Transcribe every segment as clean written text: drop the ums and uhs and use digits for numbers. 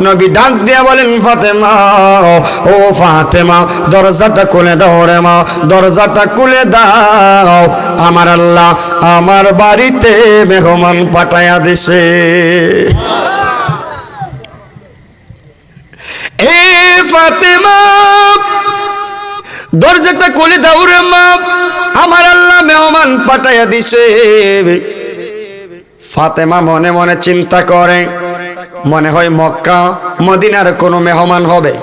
নবী ডাক দিয়ে বলেন ফাতেমা, ও ফাতেমা দরজাটা খুলে দাও রে মা, দরজাটা খুলে দাও, আমার আল্লাহ আমার বাড়িতে মেহমান পাঠায়া দিছে। এ ফাতেমা দরজাটা খুলে দাও রে মা, আমার আল্লাহ মেহমান পাঠায়া দিছে। ফাতেমা মনে মনে চিন্তা করে, মনে হয় মক্কা মদিনার কোনো মেহমান হবে।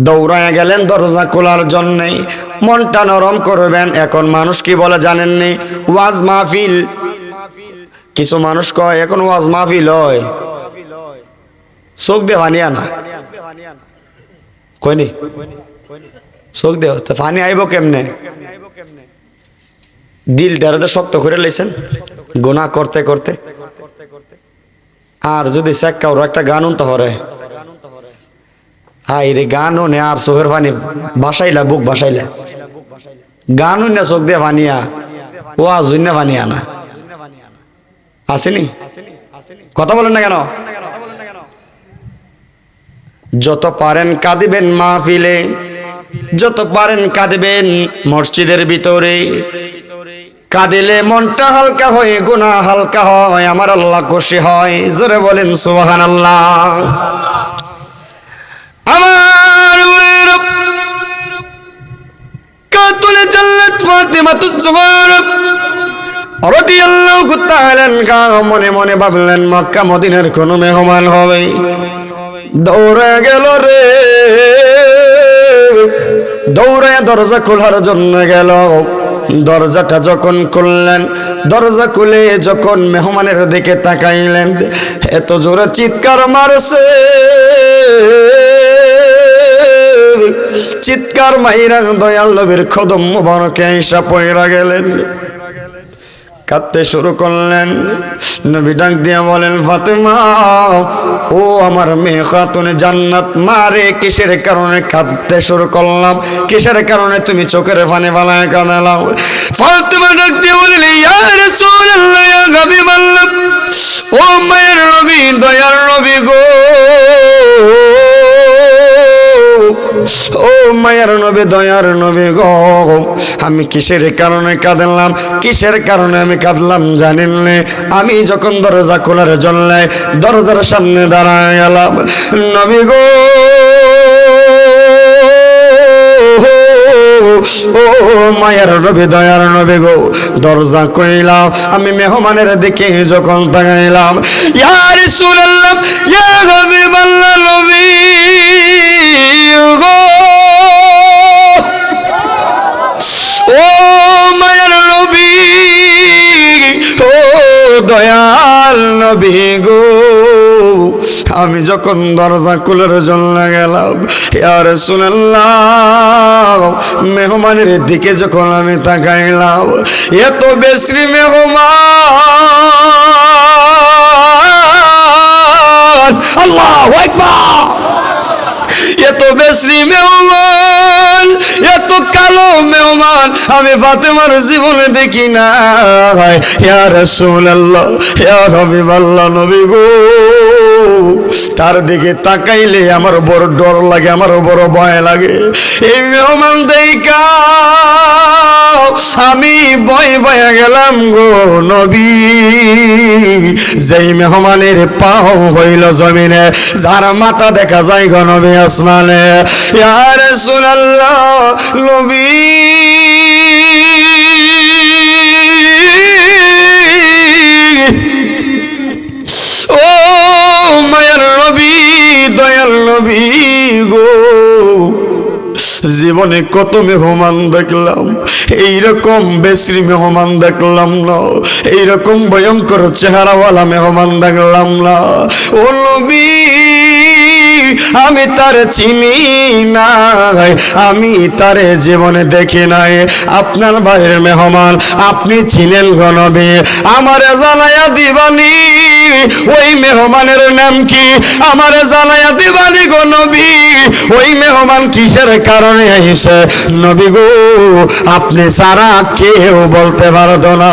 দৌড়ায় গেলেন দরজা খোলার জন্য, মনটা নরম করবেন। এখন মানুষ কি বলে জানেননি? ওয়াজ মাহফিল। কিছু মানুষ কয় এখন ওয়াজ মাহফিল হয়, চোখ দিয়ে পানি আনা কইনি, চোখ দিয়ে পানি আইব কেমনে? দিলটারে শক্ত করে লাইছেন গুনাহ করতে করতে। আর যদি চেক্কাও একটা গান উনতে হরে, আই রে গান নে আর চোখের পানি বাসাইলা, বুক বাসাইলা, গান না চোখ দিয়ে পানিয়া, ও আজুন্যা পানি আনা আসেনি? কথা বলেন না কেন? যত পারেন কাঁদিবেন মাহফিলে, যত পারেন কাঁদিবেন মসজিদের ভিতরে। কাঁদিলে মনটা হালকা হয়, গুনাহ হালকা হয়, আমার আল্লাহ খুশি হয়। জোরে বলেন সুবহানাল্লাহ। আমার কাতুল জান্নাত ফাতেমাতুজ জোহরা রাদিয়াল্লাহু তাআলা আনহা মনে মনে ভাবলেন মক্কা মদিনার কোন মেহমান হবে। দৌড়ে গেল রে, দৌড়ে দরজা খোলার জন্য গেল। দরজাটা যখন খুললেন, দরজা খুলে যখন মেহমানের দিকে তাকাইলেন, এত জোরে চিৎকার মারছে, চিৎকার মাইরা দয়াল নবীর কদম মোবারকে আইসা পয়রা গেলেন, কাঁদতে শুরু করলেন। নবী ডাক দিয়া বলেন ফাতেমা, ও আমার মেয়ে খাতুনে জান্নাত, মারে কিসের কারণে কাঁদতে শুরু করলাম, কিসের কারণে তুমি চোখের পানি বালায় কাঁদালাম? ফাতেমা ডাক দিয়া বলেন ইয়া রাসূলুল্লাহ, ইয়া হাবিবাল্লাহ, ও মায়ের নবী, দয়ার নবী গো, ও মায়ের নবী, দয়ার নবী গো, আমি কিসের কারণে কাঁদলাম, কিসের কারণে আমি কাঁদলাম জানেন? আমি যখন দরজা খোলার জন্য দরজার সামনে দাঁড়ায় গেলাম, নবী গো, ও মায়ের নবী, দয়ার নবী গো, দরজা কইলাম, আমি মেহমানের দিকে যখন তাকাইলাম, ইয়া রাসূলুল্লাহ, ইয়া হাবিবাল্লাহ, নবী গো, ও মায়ের নবী, ও দয়াল নবী গো, আমি যখন দরজা খোলার জন্য গেলাম, ইয়া রাসূলুল্লাহ, মেহমানের দিকে যখন আমি তাকাইলাম, এত বেশি মেহমান, আল্লাহু আকবার, এত বেশি মেহমান, এত কালো মেহমান আমি ফাতেমার জীবনে দেখি না। ইয়া রাসূলুল্লাহ, ইয়া হাবিবাল্লাহ, নবী গো, তার দিকে তাকাইলে আমার বড় ডর লাগে, আমার বড় ভয় লাগে। এই মেহমান দেখা আমি ভয় ভয়ে গেলাম গো নবী। যেই মেহমানের পাও হইল জমিনে, যার মাথা দেখা যায় গো নবী আসমানে। ইয়া রাসূলুল্লাহ, নবী ও মায়ের নবী, দয়াল নবী গো, জীবনে কত মেহমান দেখলাম, এইরকম বেশ্রী মেহমান দেখলাম না, এইরকম ভয়ঙ্কর চেহারাওয়ালা মেহমান দেখলাম না। ও নবী, আমি তার চিনি নাই, আমি তার জীবনে দেখি নাই। আপনার বাড়ির মেহমান, আপনি চিনেন গো নবী, আমারে জানাইয়া দিবানি ওই মেহমানের নাম কি? আমারে জানাইয়া দিবানি গো নবী, ওই মেহমান কিসের কারণে আইছে? নবী গো, আপনি সারা কেউ বলতে পারতো না।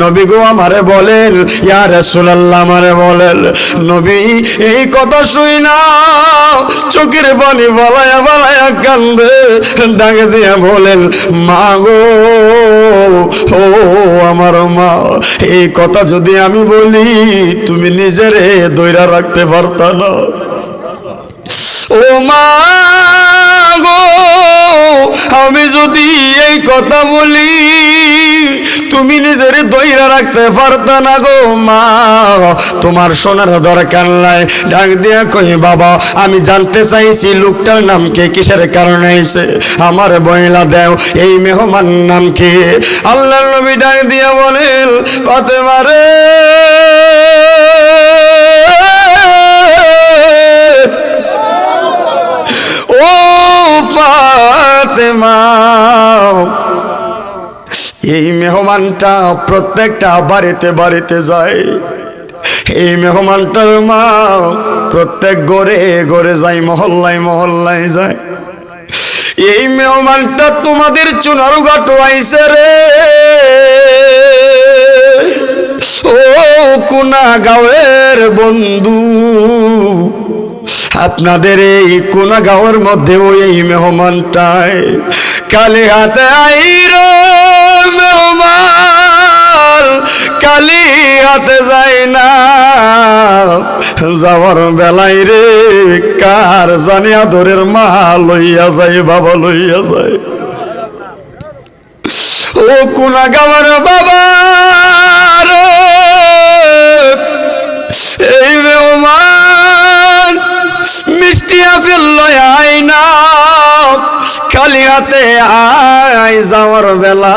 নবী গো আমারে বলেন, ইয়া রাসূলুল্লাহ আমারে বলেন। নবী এই কথা শুই না চোখের পানি বলায়া বলায়া কান্দে, ডাক দিয়া বলেন, মা গো, ও আমার মা, এই কথা যদি আমি বলি তুমি নিজেরে ধইরা রাখতে পারতা না। ও মা গো, আমি যদি এই কথা বলি তুমি নিজের ধইরা রাখতে পারতা না গো মা, তোমার শোনার দরকার নাই। ডাক দিয়া কই, বাবা আমি জানতে চাইছি লোকটার নাম কি, কিসের কারণে আইছে, আমার বইলা দেও এই মেহমান নাম কি? আল্লাহর নবী ডাক দিয়া বলেন, ফাতেমা রে, ও ফাতেমা, এই মেহমানটা প্রত্যেকটা বাড়িতে বাড়িতে যায়, এই মেহমানটার মা প্রত্যেক ঘরে ঘরে যায়, মহল্লায় মহল্লায় যায়। এই মেহমানটা তোমাদের চুনার ঘাট আইছে রে, ও কোনা গাঁয়ের বন্ধু, আপনাদের এই কোনা গাঁয়ের মধ্যে ওই এই মেহমানটায় কালে হাতে আইর মেহমান, কালি হাতে যায় না, যাওয়ার বেলায় রে কার জানি আদরের মা লইয়া যায়, বাবা লইয়া যায়। ও কোনা গাঁয়ের বাবা রে, এই মেহমান মিষ্টি আপেল লইয়া আয় না, খালি হাতে আয়, যাওয়ার বেলা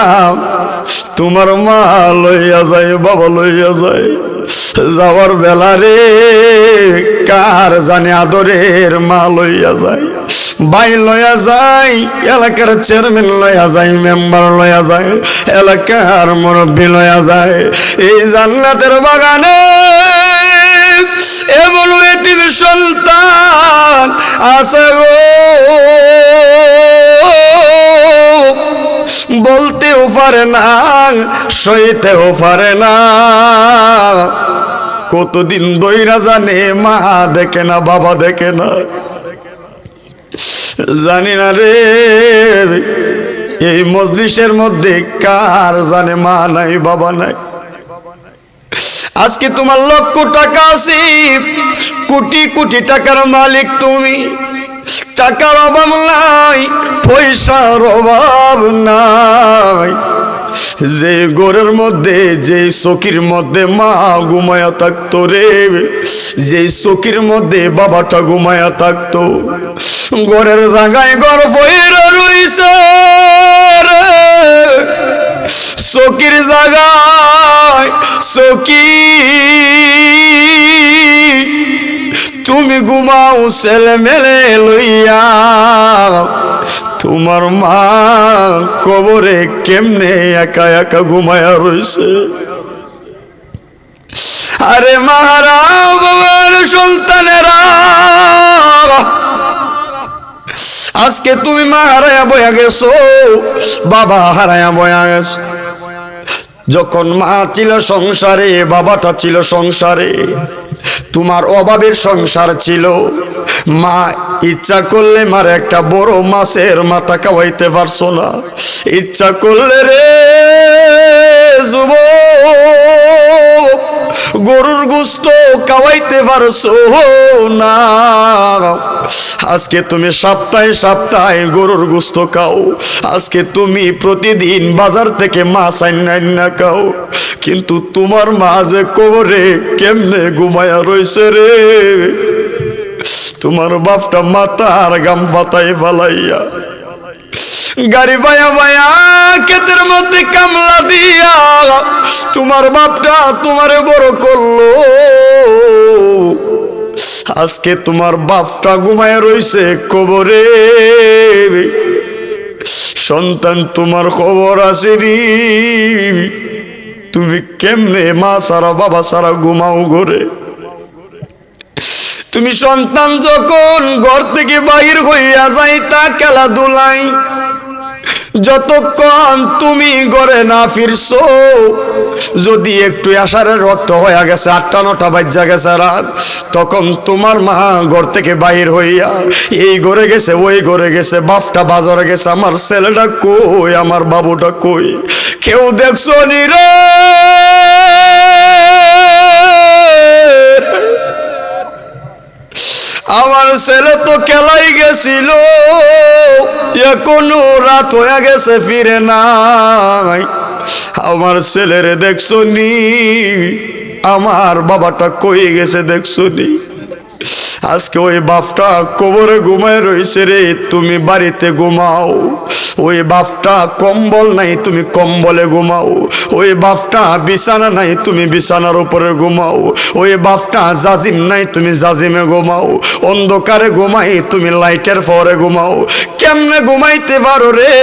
তোমার মা লইয়া যায়, বাবা লইয়া যায়। যাওয়ার বেলা রে কার জানে আদরের মা লইয়া যায়, ভাই লইয়া যায়, এলাকার চেয়ারম্যান লইয়া যায়, মেম্বার লইয়া যায়, এলাকার মুরব্বী লইয়া যায়। এই জান্নাতের বাগানে এমন এতিম সন্তান আছে গো, বলতেও পারে না, সইতেও পারে না, কতদিন দইরা জানে মা দেখে না, বাবা দেখে না, জানি না রে এই মজলিসের মধ্যে কার জানে মা নাই, বাবা নাই। আজকে তোমার লক্ষ টাকা আছে, কোটি কোটি টাকার মালিক তুমি, টাকার অভাব নাই, পয়সার অভাব নাই। যে ঘরের মধ্যে, যে চকির মধ্যে মা ঘুমায়া থাকতো রে, যে চকির মধ্যে বাবাটা ঘুমায়া থাকতো, ঘরের জায়গায় ঘর পয়রা রইছে রে, চকির জায়গায় চকি, তুমি ঘুমাও ছেলে মেলে লইয়া, তোমার মা কবরে কেমনে একা একা ঘুমায়া রইছে। আরে মারা বাবার সন্তানেরা, আজকে তুমি মা হারায়া বয়া গেছো, বাবা হারায়া বয়া গেছো। যখন মা ছিল সংসারে, বাবাটা ছিল সংসারে, তোমার অভাবের সংসার ছিল, মা ইচ্ছা করলে মার একটা বড় মাছের মাথা খাওয়াইতে পারছো না, ইচ্ছা করলে রে যুবক গরুর গোশত খাওয়াইতে পারছো না। আজকে তুমি সপ্তাহে সপ্তাহে গরুর গোশত খাও, আজকে তুমি প্রতিদিন বাজার থেকে মাছ আইনা খাও, কিন্তু তোমার মা যে কবরে কেমনে ঘুমায়া রইছে রে, তোমার বাপটা মাথার গাম পাতায় ফালাইয়া গাড়ি বায়া বায়া ক্ষেতের মধ্যে কামলা দিয়া তোমার বাপটা তোমারে বড় করলো। আজকে তোমার বাপটা ঘুমায় রইছে কবরে, সন্তান তোমার খবর আছে রে, তুমি কেমনে মা সারা বাবা সারা ঘুমাও ঘরে? তুমি সন্তান যখন ঘর থেকে বাহির হইয়া যাইতা খেলাধুলাই, যতক্ষণ তুমি ঘরে না ফিরছো, যদি একটু আষাঢ়ের রক্ত হয়ে গেছে 8টা-9টা বাজা গেছে রাত, তখন তোমার মা ঘর থেকে বাহির হইয়া এই ঘরে গেছে ওই ঘরে গেছে, বাপটা বাজারে গেছে, আমার ছেলেটা কই, আমার বাবুটা কই, কেউ দেখছো নি রে? আমার ছেলে তো খেলাই গেছিল, এখনো রাত হয়ে গেছে ফিরে নাই। আমার ছেলেরে দেখছো নি? আমার বাবাটা কই গেছে দেখছো নি? আজকে ওই বাপটা কবরে ঘুমায় রইছে রে, তুমি বাড়িতে ঘুমাও। ওই বাপটা কম্বল নাই, তুমি কম্বলে ঘুমাও। ওই বাপটা বিছানা নাই, তুমি বিছানার উপরে ঘুমাও। ওই বাপটা জাজিম নাই, তুমি জাজিমে ঘুমাও। অন্ধকারে ঘুমাই, তুমি লাইটের পরে ঘুমাও। কেমনে ঘুমাইতে পারো রে?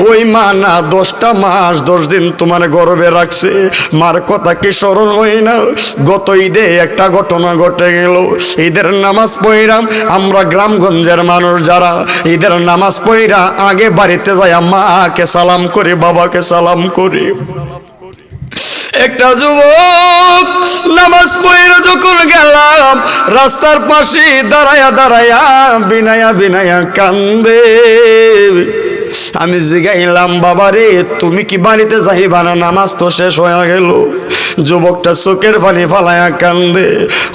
ওই মা না 10টা মাস 10 দিন তোমার গর্ভে রাখছে, মার কথা কি স্মরণ হয় না? গত ঈদে একটা ঘটনা ঘটে গেল। ঈদের নামাজ পড়িলাম আমরা, গ্রামগঞ্জের মানুষ যারা ঈদের নামাজ পড়িরা আগে বাড়িতে যায়, মাকে সালাম করে, বাবাকে সালাম করে। একটা যুবক নামাজ পড়িরা যখন গেলাম, রাস্তার পাশে দাঁড়ায়া দাঁড়ায়া বিনায়া বিনায়া কান্দে। আমি জিগাইলাম, বাবা রে তুমি কি বাড়িতে যাইবা না? নামাজ তো শেষ হয়ে গেল। যুবকটা চোখের পানি ফালায়া কান্দে,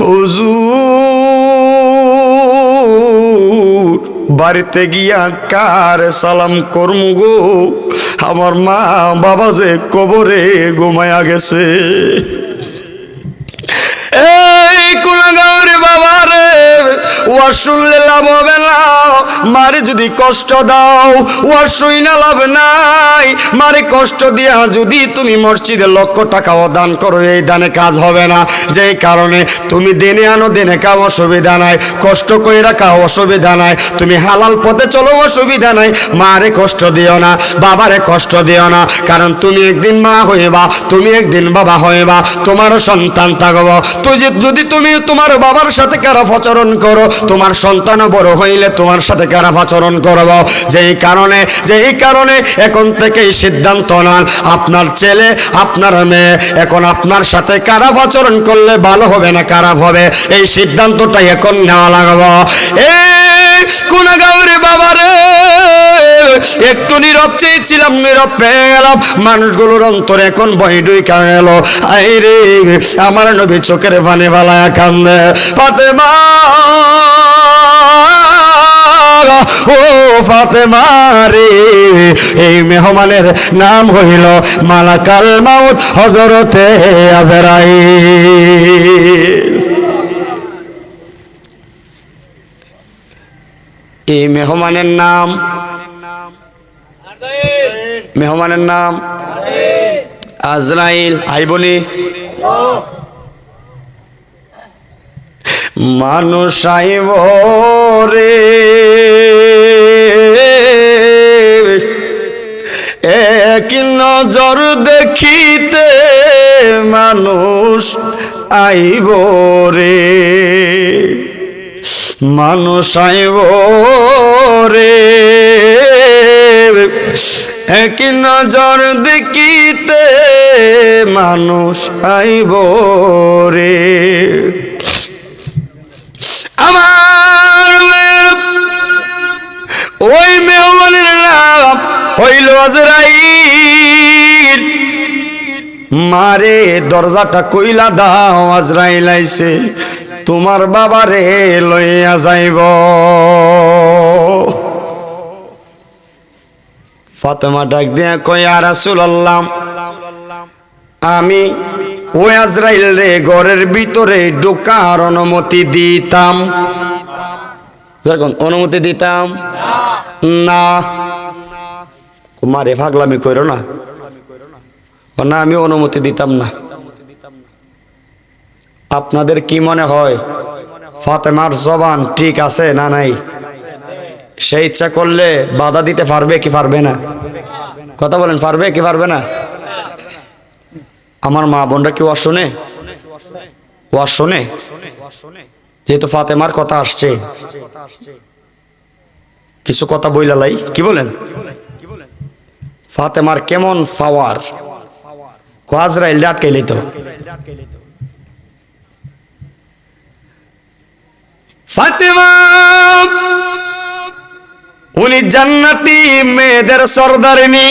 হুজুর বাড়িতে গিয়া কার সালাম করমু গো? আমার মা বাবা যে কবরে ঘুমায়া গেছে। এই কুলাগাঁওরে বাবা রে, ওয়াজ শুনলে লাভ হবে না। মারে যদি কষ্ট দাও, ওয়াজ শুইনা লাভ নাই। মারে কষ্ট দিয়া যদি তুমি মসজিদে 1,00,000 টাকাও দান করো, এই দানে কাজ হবে না। যেই কারণে তুমি দিনে আনো দিনে খাও, অসুবিধা নাই। কষ্ট কইরা খাও, অসুবিধা নাই। তুমি হালাল পথে চলো, অসুবিধা নাই। মারে কষ্ট দিও না, বাবারে কষ্ট দিও না, কারণ তুমি একদিন মা হইবা, তুমি একদিন বাবা হইবা, তোমারও সন্তান থাকবো। যদি তুমি তোমার বাবার সাথে খারাপ আচরণ করো, তোমার সন্তান বড় হইলে তোমার সাথে খারাপ আচরণ করবো। যেই কারণে এখন থেকেই সিদ্ধান্ত নেন, আপনার ছেলে আপনার মেয়ে এখন আপনার সাথে খারাপ আচরণ করলে ভালো হবে না খারাপ হবে, এই সিদ্ধান্তটাই এখন নেওয়া লাগবে। এই কুনাগাঁওরে বাবারে, একটু নীরব চেয়েছিলাম, নীরব পেয়ে গেলাম। মানুষগুলোর অন্তরে এখন ভয় ঢুইকা গেল। আই রে আমার নবী চোখের পানি ফালায়া কান্দে, ফাতেমা ও ফাতেমা রে। এই মেহমানের নাম হইল মালাকাল মাউত হযরতে আজরাইল। এই মেহমানের নাম আজরাইল। আইবনি মানুষ আইব রে, এক নজর দেখিতে মানুষ আইব রে, মানুষ আইব রে, এক নজর দেখিতে মানুষ আইব রে। আমার ওই মেহমানের নাম হইল আজরাইল। মারে দরজাটা কইলা দাও, আজরাইল আইছে, তোমার বাবারে লইয়া যাইব। ফাতেমা ডাক দিয়া কই, ইয়া রাসূলুল্লাহ, আমি ওই আজরাইল রে ঘরের ভিতরে ঢোকার অনুমতি দিতাম। অনুমতি দিতাম না। মারে পাগলামি কইরো না, না আমি অনুমতি দিতাম না। আপনাদের কি মনে হয় ফাতেমার জবান ঠিক আছে না নাই? সে ইচ্ছা করলে বাধা দিতে পারবে কি পারবে না? কথা বলেন, পারবে কি পারবে না? আমার মা বোনরা কি ওয়াজ শোনে? ওয়াজ শোনে? যেহেতু ফাতেমার কথা আসছে, কিছু কথা বইলালাই, কি বলেন? ফাতেমার কেমন পাওয়ার, আজরাইল আটকাইলে তো। ফাতেমা উনি জান্নাতি মেয়েদের সরদারিনী,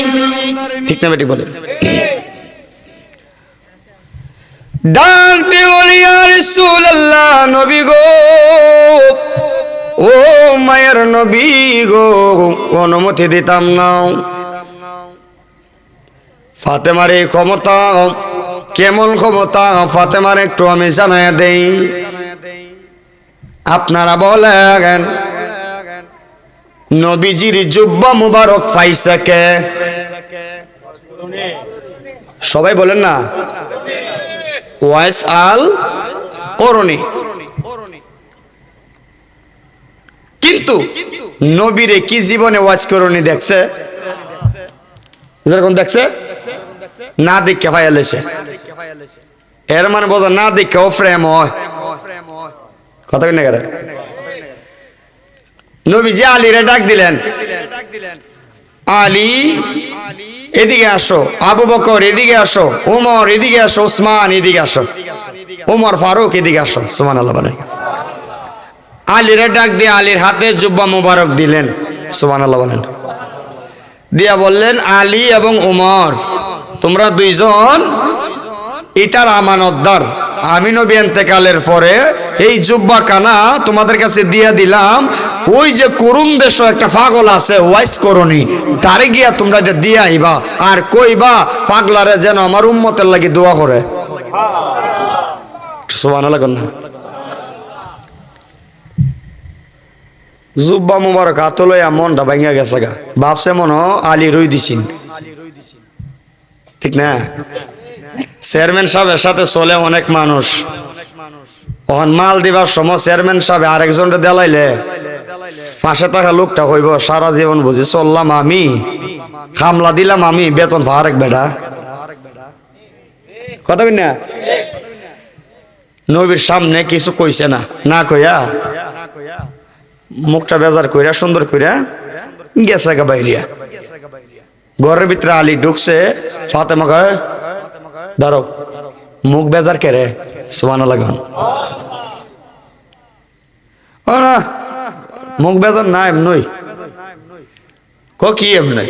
ঠিক না বেটি বলেন? ডাক দিয়ে বলি ইয়া রাসূলুল্লাহ, নবী গো, ও মায়ের নবী গো, অনুমতি দিতাম না। ফাতেমার এই ক্ষমতা কেমন ক্ষমতা, ফাতেমার একটু আমি জানাইয়া দেই। আপনারা বলেন নবীজির জুব্বা মুবারক পাইছে কে? সবাই বলেন না, ওয়াইস আল করনি। কিন্তু নবীরে কি জীবনে ওয়াইস করনি দেখছে? যেরকম দেখছে না দেখে ফাইলেছে, এর মানে বোঝা না দেখে ও প্রেম হয়। কথা কিনা করে নবীজি আলীরে ডাক দিলেন, আলী এদিকে আসো, আবু বকর এদিকে আসো, ওমর এদিকে আসো, ওসমান এদিকে আসো, ওমর ফারুক এদিকে আসো। সুবহানাল্লাহ বলেন। আলীরে ডাক দিয়ে আলীর হাতে জুব্বা মুবারক দিলেন। সুবহানাল্লাহ বলেন। দিয়া বললেন, আলী এবং ওমর তোমরা দুইজন এটার আমানতদার। আমি নবী ইন্তেকালের পরে এই জুব্বা কানা তোমাদের কাছে দিয়া দিলাম। ওই যে করুণ দেশ একটা পাগল আছে ওয়াইস করনি, তারে গিয়া তোমরা এটা দিয়া আইবা, আর কইবা পাগলারে যেন আমার উম্মতের লাগি দোয়া করে। সুবহানাল্লাহ না? জুব্বা মুবারক হাতে লইয়া মনটা ভাঙিয়া গেছে গা, ভাবছে মনে আলী রই দিছিন, ঠিক না? চেয়ারম্যান সাহেবের সাথে চলে অনেক মানুষ, ওখান মাল দিবার সময় চেয়ারম্যান সাহেব আরেকজনটা দেলাইলে পাশে থাকা লোকটা কইব সারা জীবন বুঝি চললাম আমি, খামলা দিলাম আমি, বেতন ফারেক বেটা। কথা কই না? নবীর সামনে কিছু কইছে না, না কইয়া মুখটা বেজার কইরা সুন্দর কইরা গেছে গা বাইরিয়া। ঘরের ভিতরে আলী ঢুকছে, ফাতেমা কয় দাঁড়াও, মুখ বেজার কেরে? সুবহানাল্লাহ। ও না, মুখ বেজার না এমনই। কি এমনি?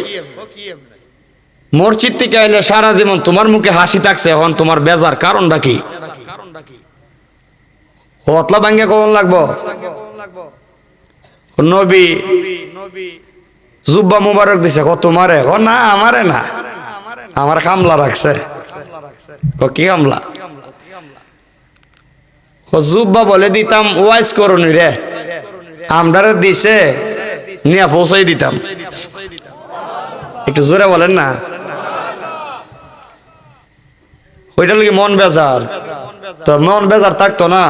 মসজিদ থেকে আইলে সারা জীবন তোমার মুখে হাসি থাকছে, এখন তোমার বেজার কারণটা কি? হতলা ভাঙ্গে কখন লাগবো? নবী জুব্বা মুবারক দিছে, তোমারে? না আমারে না, আমার কামলা রাখছে। কি কামলা? জুব্বা বলে দিতাম ওয়াইস করুনি রে, আমরা দিছে নিয়ে পৌঁছাই দিতাম। একটু জোরে বলেন না। ওইটা লাগে মন বেজার, তো মন বেজার থাকতো না।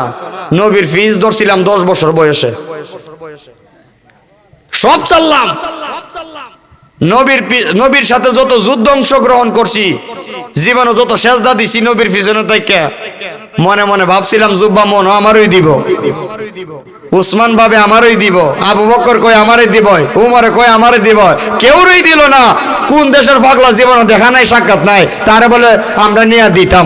নবীর ফিজ ধরছিলাম 10 বছর বয়সে, সব চাললাম। নবীর সাথে যত যুদ্ধ অংশগ্রহণ করছি, জীবনে যত সেজদা দিছি নবীর পিছনে থেকে, মনে মনে ভাবছিলাম জুব্বা মন আমারই দিব, উসমান ভাবে আমারই দিব, আবু বকর কয় আমারই দিব, উমরে কয় আমারই দিব, কেউরই দিল না। কোন দেশের পাগলা জীবনে দেখা নাই, সাক্ষাৎ নাই, তারে বলে আমরা নিয়ে দিতাম।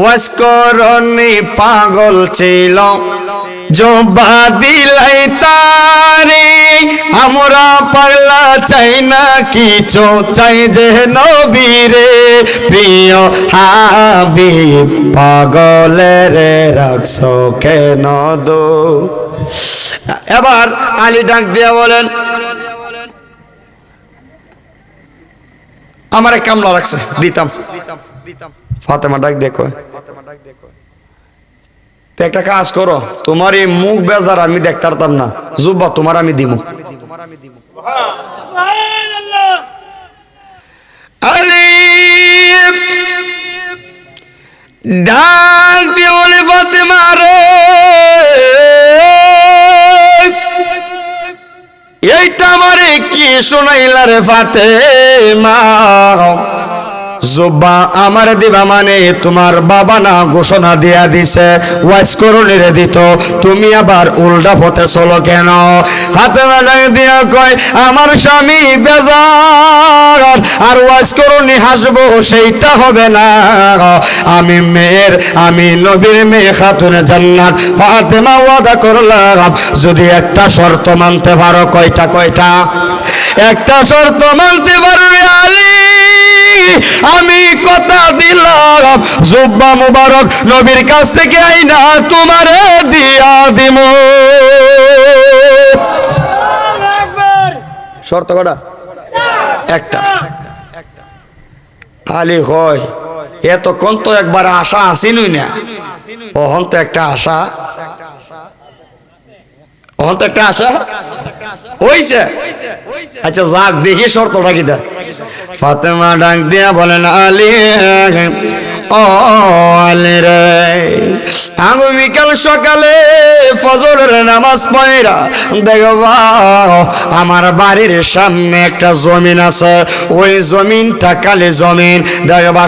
ওয়াজ করনি পাগল ছিল, জোবা দিলাই তারে, আমরা পাগলা চাই না কিছু, চাই যে নবীরে প্রিয় হাবিব, পাগলের রাখছো কেন দো। এবার আলী ডাক দিয়া বলেন, আমার কামলা রাখছে, দিতাম। ফাতেমা ডাক দেখো, একটা কাজ করো, তোমার এই মুখ বেজার আমি দেখতে পারতাম না, জুব্বা তোমার আমি দিব। আলী ডাক দিয়ে বলে ফাতেমা রে, এইটা আমারে কি শোনাইলা রে ফাতেমা? জুব্বা আমার দিবা মানে তোমার বাবা না ঘোষণা দিয়া দিছে ওয়াজ করুনিরে দিত, তুমি আবার উল্টা পথে চলো কেন? ফাতেমা ডাক দিয়া কয় আমার স্বামী বেজার আর ওয়াজ করুনি হাসবো সেইটা হবে না, আমি নবীর মেয়ে খাতুনে জান্নাত ফাতেমা ওয়াদা করলাম যদি একটা শর্ত মানতে পারো। কয়টা? একটা শর্ত মানতে পারো আলী, আমি কথা দিলাম জুব্বা মুবারক নবীর কাছ থেকে আইনা তোমারে দিয়া দিব। শর্ত কটা? একটা। আলী হয় এতক্ষণ তো একবার আশা আসিনই না, ওহন তো একটা আশা, হইছে। আচ্ছা যাক দেখি শর্তটা কি? ফাতেমা ডাক দিয়া বলেন আলী, ও আলী রে, আগামীকাল সকালে ফজরের নামাজ পড়া দেখবা আমার বাড়ির সামনে একটা জমিন আছে, ওই জমিনটা কালি জমিন, দেখবা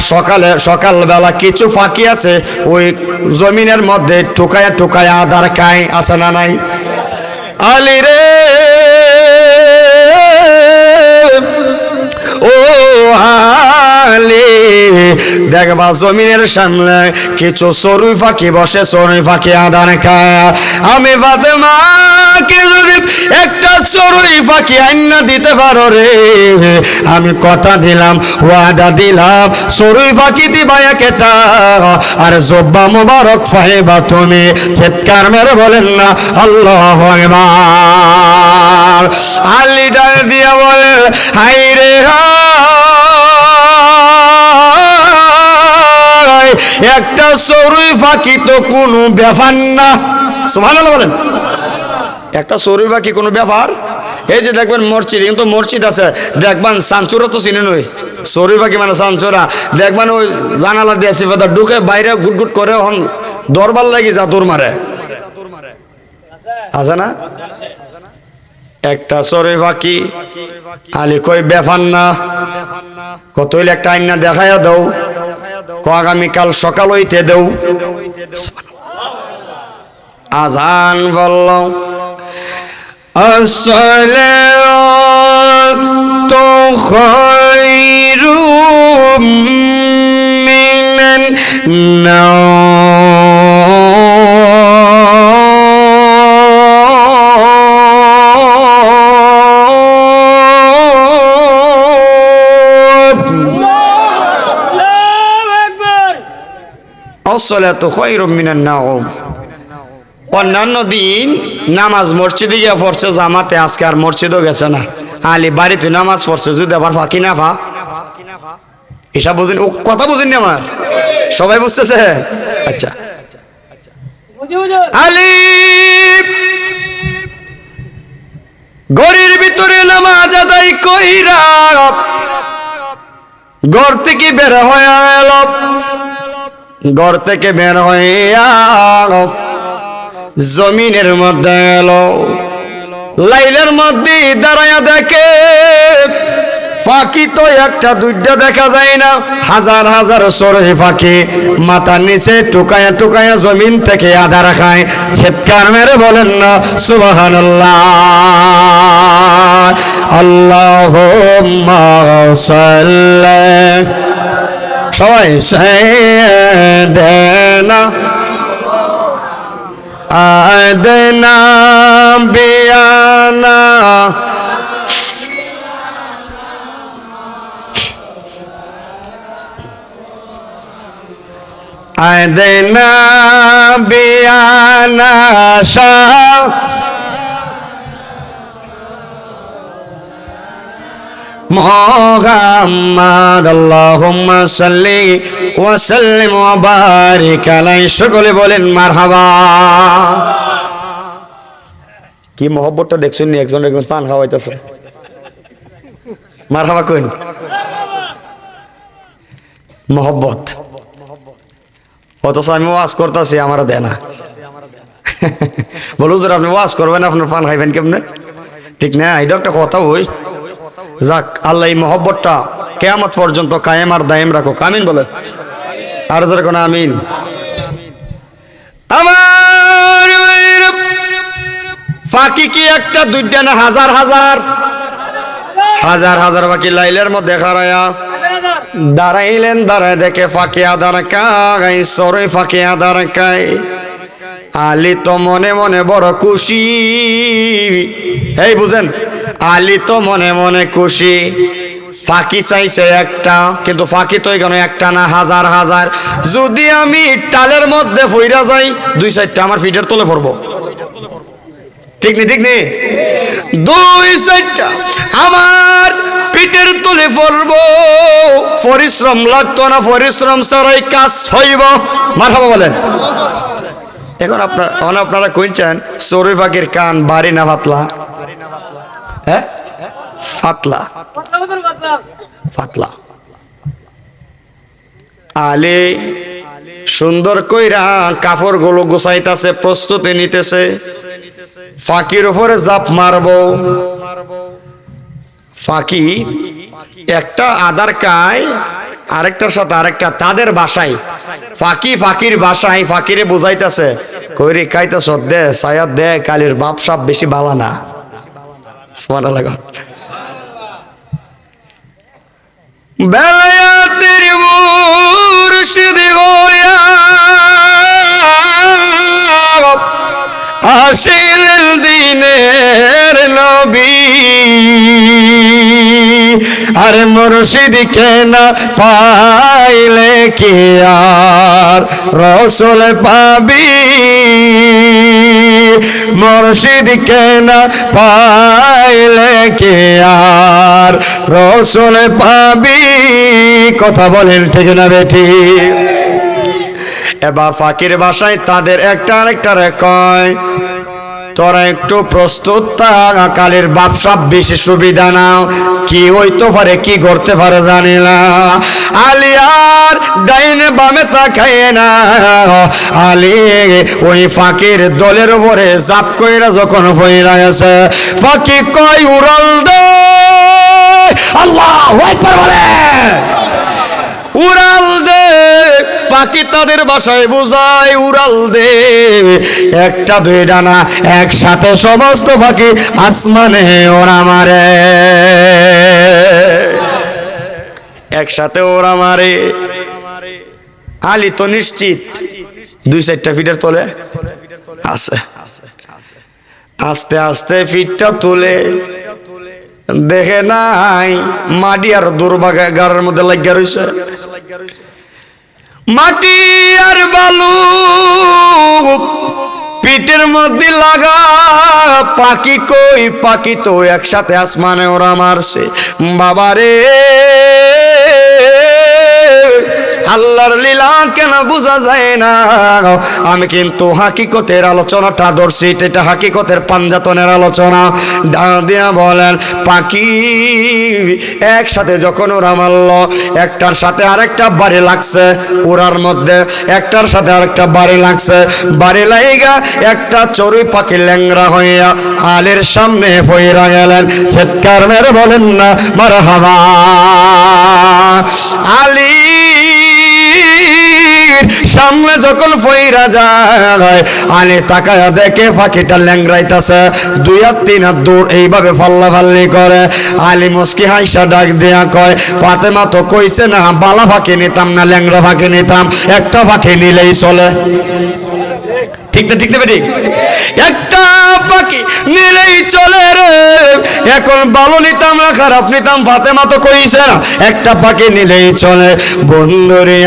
সকালবেলা কিছু ফাঁকি আছে, ওই জমিনের মধ্যে টুকায়া আধার খায়, আছে না নাই? আলী রে, ও আলী, দেখবা জমিনের সামনে কিছু চড়ুই পাখি বসে, চড়ুই পাখি আদান খায়। আমি ফাতেমাকে যদি একটা চড়ুই পাখি আইনা দিতে পারো রে, আমি কথা দিলাম, ওয়াদা দিলাম, চড়ুই পাখি দিবা একটা, আর জুব্বা মুবারক পাইবা তুমি। চিৎকার মেরে বলেন না আল্লাহু আকবার। আলী ডাক দিয়া বলে হাই রে, একটা চড়ুই পাখি তো কোনো ব্যাপার না। সুবহানাল্লাহ বলেন। একটা চড়ুই পাখি কোনো ব্যাপার? এই যে দেখবেন মসজিদ, কিন্তু মসজিদ আছে দেখবেন সানচুরা তো চিনে নই, চড়ুই পাখি মানে সানচুরা, দেখবেন ওই জানালা দিয়ে সিফাতা ঢুকে বাইরে গুটগুট করে দরবার লাগি যা দৌড় মারে, আছে না? একটা চড়ুই পাখি। আলী কই ব্যাপার না, কত হইলে একটা আইনা দেখাইয়া দাও, আগামীকাল সকাল হইতে দেও। আজান বলল আসসালাতু খায়রুম মিনান আসসালাতু খায়রুম মিনান নাওম। অন্যান্য দিন নামাজ মসজিদে গিয়ে পড়ছে জামাতে, আজকে আর মসজিদও গেছে না। আলী বাড়িতে নামাজ পড়ছে, যদি আবার ফাঁকি না ফা, এসব বুঝেন, ও কথা বুঝেননি আমার? সবাই বুঝতেছে? আচ্ছা, আলী ঘরের ভিতরে নামাজ আদায় কইরা ঘর থেকে বের হয়ে এলো, ঘর থেকে বের হইয়া জমিনের মধ্যে এলো, লাইলের মধ্যে দাঁড়ায়া দেখে পাখি তো একটা দুইটা দেখা যায় না, হাজার হাজার চড়ুই পাখি মাথার নিচে টুকায়া জমিন থেকে আধার খায়। চিৎকার মেরে বলেন না সুবহানাল্লাহ। আল্লাহুম্মা সাল্লি, সবাই সাইয়্যিদানা আদনা বিয়ানা আদনা বিয়ানা শাহ মুহাম্মদ। আল্লাহুম্মা সাল্লি ওয়া সাল্লিম ওয়া বারিক আলাইহি। সকলে বলেন মারহাবা। কি মহব্বতটা দেখছেন নি? একজন পান খাওয়াইতেছে, মারহাবা কইন। মহব্বত। অথচ আমি ওয়াজ করতেছি, আমার দেয় না। বলু আপনি ওয়াজ করবেন, আপনার পান খাইবেন কেমনে? ঠিক না? এটা একটা কথা। ওই যাক, আল্লাহ এই মহব্বতটা কিয়ামত পর্যন্ত কায়েম আর দায়েম রাখুক। আমিন বলেন। আর যারা কোন আমিন। আমার ফাঁকি কি একটা দুইটা না হাজার হাজার হাজার হাজার ফাঁকি লাইলের মধ্যে খারায়া দাঁড়াইলেন, দাঁড়ায় দেখে ফাঁকি আদার কাই, সরে ফাঁকি আদার কাই। আলী তো মনে মনে বড় খুশি। এই বুঝেন, আলী তো মনে মনে খুশি। ফাঁকি চাইছে একটা, কিন্তু ফাঁকি তো এখানে একটা না হাজার হাজার। যদি আমি টালের মধ্যে ফইরা যাই, 2-4টা আমার ফিটের তলে পড়বো। ঠিক নেই? ঠিক নেই? 2-4টা আমার পিঠের তলে পড়বো। পরিশ্রম লাগতো না, পরিশ্রম ছাড়াই কাজ হইব। মারহাবা বলেন। এখন আপনারা কইছেন চড়ুই পাখির কান বাড়ি না পাতলা? হ্যাঁ, পাতলা পাতলা। আলী সুন্দর কইরা কাপড় গুলো গোছাইতেছে, প্রস্তুতি নিতেছে, ফাঁকির উপরে জাপ মারবো। ফাঁকি একটা আদার কায়, আরেকটার সাথে আরেকটা তাদের বাসায়। ফাঁকি ফাঁকির বাসায় ফাঁকিরে বুঝাইতেছে, কইরে খাইতেছ দে, সায়াদ দে, কালির বাপ সাপ বেশি বালা না। সুবহানাল্লাহ। বেলায়াতের মুর্শিদ হইয়া আসিলেন দিনের নবী। আর মুর্শিদ কেনা পাইলে কি আর রসুল পাবি? মুর্শিদ কেনা পাইলে কি আর রসুল পাবি? কথা বলেন ঠিক না বেঠি? এবার ফাঁকির বাসায় তাদের একটা আরেকটারে কয়, তোরা একটু প্রস্তুত থাক, কালের বাপসাপ বেশি সুবিধা নাও। কি হইতে পারে, কি করতে পারে জানি না। আলী আর ডাইনে বামে তাকায় না। আলী ওই ফাঁকির দলের উপরে জাপ কইরা যখন ফইরা আছে, ফাঁকি কয় উড়াল দে। আল্লাহু আকবার বলে, উড়াল দে। পাখি তাদের বাসায় বোঝায়, উড়াল দে। একটা দুইটা না, একসাথে সমস্ত পাখি আসমানে ওরা মারে, একসাথে ওরা মারে। আলী তো নিশ্চিত 2-4টা ফিটের তলে আছে। আস্তে আস্তে ফিটটা তুলে দেখে নাই মাটি আর দুর্ভাগা গাড়ের মধ্যে লাগিয়া রয়েছে। মাটি আর বালু পিঠের মধ্যে লাগা। পাখি কই, পাখি তো একসাথে আসমানে ওরা মারছে। বাবারে, আল্লাহর লীলা কেন বোঝা যায় না? আমি কিন্তু হাকিকতের আলোচনাটা ধরছি, এটা হাকিকতের পাঞ্জাতনের আলোচনা। ডাক দিয়া বলেন, পাখি একসাথে যখন ওরা মারল, একটার সাথে আরেকটা বাড়ি লাগছে ওরার মধ্যে, একটার সাথে আরেকটা বাড়ি লাগছে। বাড়ি লাইগা একটা চড়ুই পাখি ল্যাংরা হইয়া আলীর সামনে ফইরা গেলেন। চিৎকার মেরে বলেন না মারহাবা। আলী সামনে যখন ফইরা যায়, আলী তাকায়া দেখে পাখিটা ল্যাংরাইতেছে। 2-3 হাত দূর এইভাবে ফাল্লা ফাল্লি করে। আলী মুস্কি হাইসা ডাক দিয়া কয়, ফাতেমা তো কইছে না বালা পাখি নিতাম না ল্যাংরা পাখি নিতাম, একটা পাখি নিলেই চলে। ঠিক না? ঠিক না বেটি? একটা পাখি নিলেই চলে রে। এখন ভালো নিতাম না খারাপ নিতাম, ফাতেমা তো কইছে না একটা পাখি নিলেই চলে। বন্ধুরে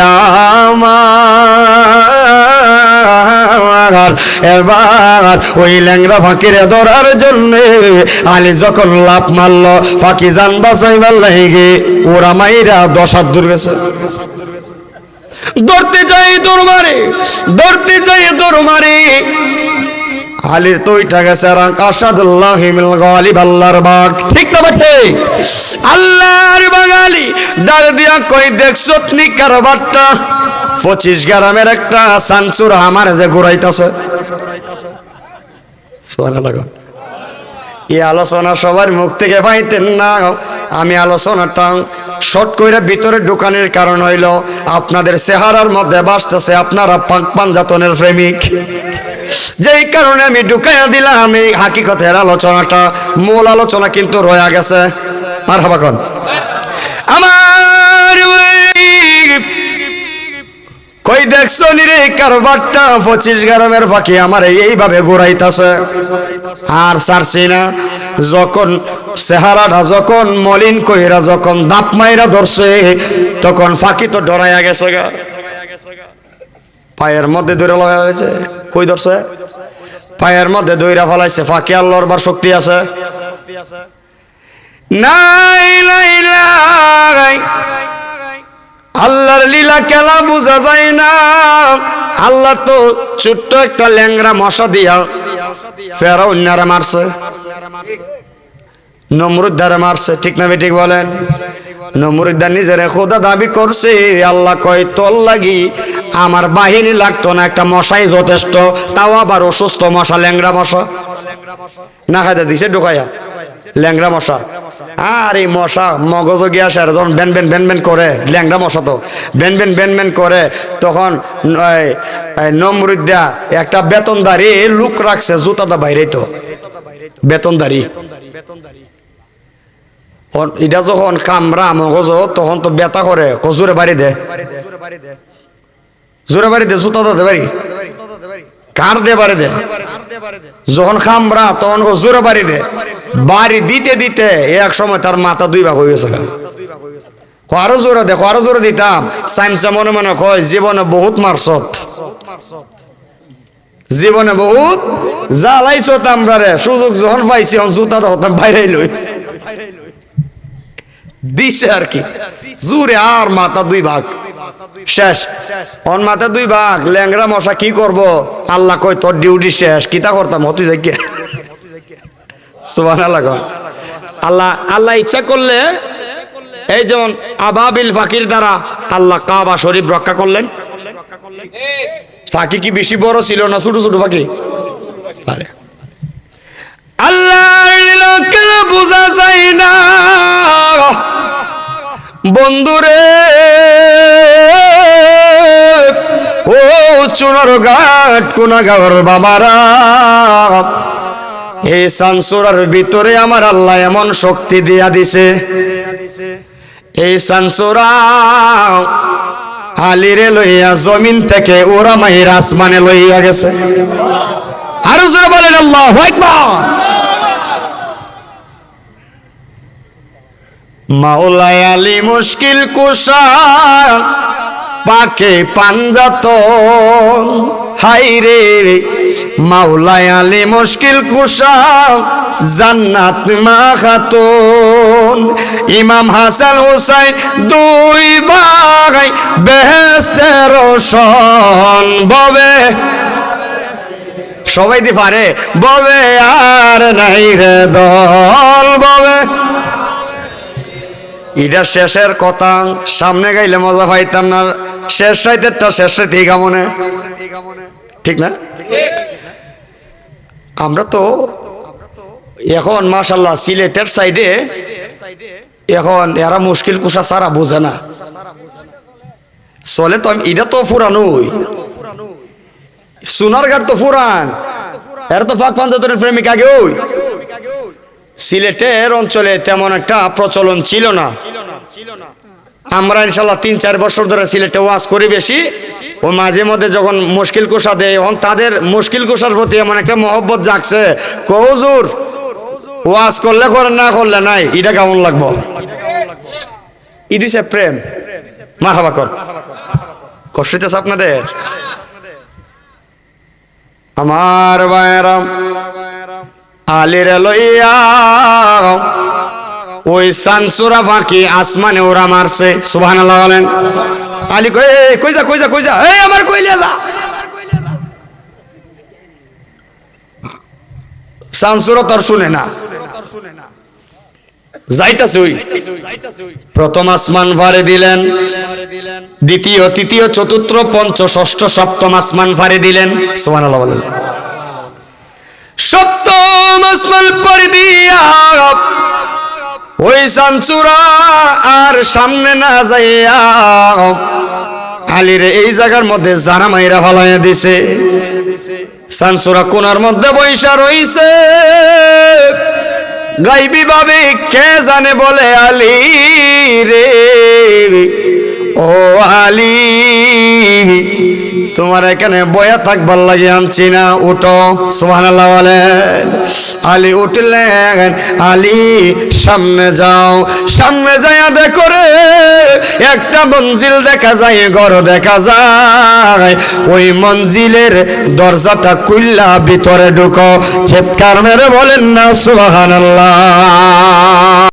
আমার, এবার ওই ল্যাংরা ফাঁকিরে ধরার জন্য আলী যখন লাফ মারলো, ফাঁকি জান বাঁচাইবার লাগে ওরা মাইরা 10 হাত দূর গেছে। ধরতে যাই দৌড় মারে, ধরতে যাই দৌড় মারে। আলীর তো ওইটা গেছে রাং আসাদুল্লাহি মিল গালিব আল্লাহর বাগ ঠিক না ঠিক আল্লাহর বাগালি ডাক দিয়া কই দেখছত নি কারবারটা 25 গ্রামের একটা সানসুর আমার যে ঘুরাইতাছে সুবহানাল্লাহ এই আলোচনা সবার মুখ থেকে পাইতেন না আমি আলোচনাটা শর্ট করে ভিতরে ঢুকানোর কারণ হইল আপনাদের চেহারার মধ্যে বাসতেছে আপনারা পাঞ্জাতনের প্রেমিক যেই কারণে আমি ঢুকাইয়া দিলাম এই হাকিকতের আলোচনাটা মূল আলোচনা কিন্তু রয়ে গেছে মারহাবা কোন আমার কই দেখছো নি রে কারবারটা 25 গ্রামের ফাঁকি আমার এইভাবে ঘুরাইতাছে আর ছাড়ছি না যখন চেহারাটা যখন মলিন কইরা যখন দাপ মাইরা ধরছে তখন ফাঁকি তো ডরাইয়া গেছে গা পায়ের মধ্যে ধরে লাগা গেছে কই ধরছে পায়ের মধ্যে দইরা ফলাইছে ফাঁকি আর লড়বার শক্তি আছে নাই নাই নাই আল্লাহর লীলা খেলা বোঝা যায় না আল্লাহ তো ছোট্ট একটা ল্যাংরা মশা দিয়া ফেরাউন্নারে মারছে নমরুদ্দারে মারছে ঠিক না ঠিক বলেন নমরুদ্দার নিজের খোদা দাবি করছে আল্লাহ কয় তোর লাগি আমার বাহিনী লাগতো না একটা মশাই যথেষ্ট তাও আবার অসুস্থ মশা ল্যাংরা মশা না খাইতে দিছে ঢুকাইয়া ল্যাংরা মশা আর এই মশা মগজ গিয়া সার যখন বেন বেন বেন বেন করে ল্যাংরা মশা তো বেন বেন বেন বেন করে তখন নমরুদ্দা একটা বেতনদারি লুক রাখছে জুতাটা বাইরে তো বেতনদারি এটা যখন কামরা মগজ তখন তো বেতা করে জোরে বাড়ি দে জোরে বাড়ি দে জুতা দে বাড়ি কার দে বাড়ি দে যখন খামরা তখন জোরে বাড়ি দে বাড়ি দিতে দিতে এক সময় তার মাথা 2 ভাগ হয়ে গেছে আরো জোরে দেখো আরো জোরে দিতাম সাইমসা মনে মনে কয় জীবনে বহুত মারছত জীবনে বহুত জ্বালাইছ আমরা রে সুযোগ যখন পাইছি জুতা হতাম বাইরে লই দিছে আর কি জোরে আর মাথা 2 ভাগ শেষ অন মাথা 2 ভাগ ল্যাংরা মশা কি করব আল্লাহ কই তোর ডিউটি শেষ কিতা করতাম হতে যাই সুবহানাল্লাহ আল্লাহ আল্লাহ ইচ্ছা করলে এই যেমন আবাবিল ফাকির দ্বারা আল্লাহ কাবা শরীফ রক্ষা করলেন ফাঁকি কি বেশি বড় ছিল না ছোট ছোট ফাঁকি পারে আল্লাহর লোকে বোঝা যায় না বন্ধুরে ও চুনার ঘাট কোনাগাঁওর বাবারা এই সানসুরার ভিতরে আমার আল্লাহ এমন শক্তি দিয়া দিছে এই সানসুরা আলীরে লইয়া জমিন থেকে ওরা মাহির আসমানে লইয়া গেছে আরো জোরে বলেন আল্লাহু আকবার মাওলাই আলী মুশকিল কুশা পাকে পাঞ্জাতন হাইরে মাওলাই আলী মুশকিল কুশা জান্নাত মা খাতুন ইমাম হাসান হুসাইন 2 ভাই বেহেশতের রোশন ববে সবাই দি পারে ববে আর নাই রে দল ববে এটা শেষের কথা সামনে গাইলে মজা পাইতাম না শেষ সাইতেরটা শেষ সাইতেই কামনে ঠিক না আমরা তো এখন মাশাআল্লাহ সিলেটের সাইডে এখন এরা মুশকিল কুশা সারা বোঝে না চলে তো এটা তো ফুরানোই সোনারঘাট তো ফুরান এরা তো ফাঁক পাঞ্জাতনের প্রেমিক আগে ওই সিলেটের অঞ্চলে তেমন একটা প্রচলন ছিল না আমরা ইনশাল্লাহ 3-4 বছর ধরে সিলেটে ওয়াজ করি বেশি ও মাঝে মধ্যে যখন মুশকিল কুশা দেয় এখন তাদের মুশকিল কুশার প্রতি এমন একটা মহব্বত জাগছে হুজুর ওয়াজ করলে করেন না করলে নাই এটা কেমন লাগবো ইডিসে প্রেম মারহাবা কর কষ্ট হইতেছে আপনাদের আমার ভাইরা আলীর লইয়া ওই সানসুরা ফাঁকি আসমানে ওরা মারছে সুবহানাল্লাহ বলেন আলী কই যা এই আমার কইলে যা শামসুরা তার শুনে না, যাইতাছে ওই প্রথম আসমান ফাড়ি দিলেন, দ্বিতীয় তৃতীয় চতুর্থ পঞ্চম ষষ্ঠ সপ্তম আসমান ফাড়ি দিলেন। সুবহানাল্লাহ বলেন। সপ্তম আসমান পাড়ি দিয়া ওই শামসুরা আর সামনে না যাইয়া আলীরে এই জায়গার মধ্যে জানা মাইরা ফালাইয়া দিছে। শামসুরা কোনার মধ্যে বৈশা রইছে, গাইবি ভাবে কে জানে বলে আলী রে, ও আলী তোমার এখানে বয়া থাকবার লাগে আনছি না, উঠো। সুবহানাল্লাহ বলেন। আলী উঠলেন, আলী সামনে যাও, সামনে যাইয়া দেখো রে একটা মঞ্জিল দেখা যায়, ঘর দেখা যায়, ওই মঞ্জিলের দরজাটা খুললা ভিতরে ঢুকো। চিৎকার মেরে বলেন না সুবহানাল্লাহ।